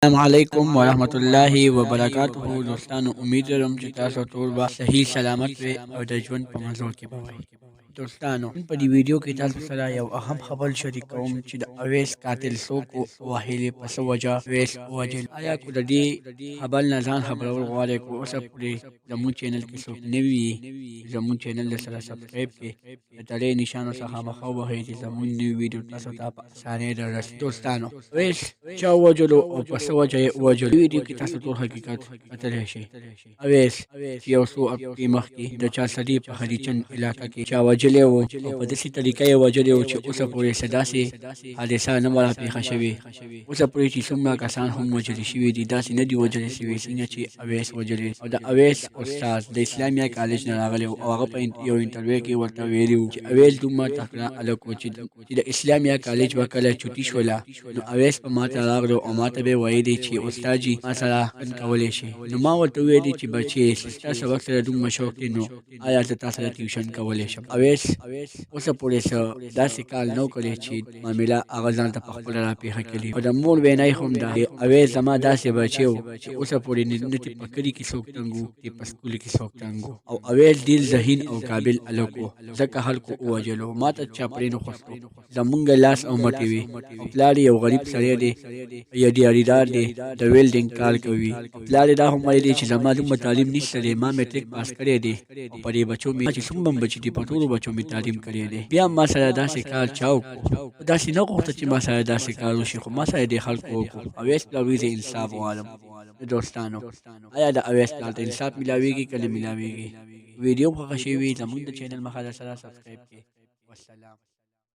السلام علیکم ورحمۃ اللہ وبرکاتہ دوستانو امید لرم چې تاسو ټول به صحیح سلامت وي او د ژوند په مزو کې به وي. دوستانو نن په دې ویډیو کې تاسو سره یو اهم خبر شریکوم چې د اویس قاتل څوک او واهلې په څه وجه اویس ووژل. آیا کو د دې خبر نه ځان خبرول غواړئ؟ که اوسه پورې زموږ چینل کې څوک نوي وي زموږ چینل د سره سبسکرایب کړئ، د تړۍ نشانو څخه مخه ووهئ چې زموږ نوي ویډیو تاسو ته په اسانۍ دررسي. دوستانو اویس چا ووژلو او په څه وجه یې ووژلو؟ ویډیو کې تاسو ټول حقیقت کتلی شئ. اویس چې یو څو هفتې مخکې د چارسدي په خلیچن علاقه کې چا وژلی و او په داسې طریقه یې وژلی و چې اوسه پورې څه داسې حادثه نه وه راپېښه شوې. اوسه پورې چې څومره کسان هم وژلي شوي دي داسې نه دي وژلي شوي څنګه چې اویس وژلی. او د اویس استاد د اسلامیه کالج نه راغلی و او هغه په یو انټرویو کې ورته ویلي و چې اویس دومره تکړه هلک و چې د اسلامیه کالج به کله چوټي شوله نو اویس په ماته راغلو او ماته به یې ویلي چې استاد جي ما سره فن کولی شي. نو ما ورته وویلي چې بچې ستا سبق سره دومره شوق دی نو آیا زه تا سره ټیوشن کولی شم؟ اویس اوسه پورې څه داسې کار نه و کړی چې معامله هغه ځان ته پخپله راپېښه کړي. او د مور وینی هم ده اویس زما داسې بچی و چې اوسه پورې نه ترې په کلي کې څوک تنګ و نه په سکول کې څوک تنګ و. او اویس ډېر ذهین او قابل هلک و ځکه خلکو ووژلو. ما ته چا پرې نه خوستو، زمونږ لاس او مټې وي. او پلار یې یو غریب سړی دی یا دیاریدار دی، د ویلډینګ کار کوي. او پلار یې دا هم ویلي چې زما دومره تعلیم نشته دی، ما میټریک پاس کړی دی او په دې بچو مې چې څومره بچي دي په ټولو بچو مې تعلیم کړی دی. بیا ما سره داسې کار چا وکړو؟ داسې نه غوښته چې ما سره داسې کار وشي، خو ما سره دې خلکو وکړو. اویس پلار وایي زه انصاف غواړم. دوستانو آیا د اویس پلار ته انصاف میلاویږي که نه میلاویږي؟ ویډیو خوښه شوې وي زموږ د چینل مخه در سره سبسکرایب کړئ. والسلام.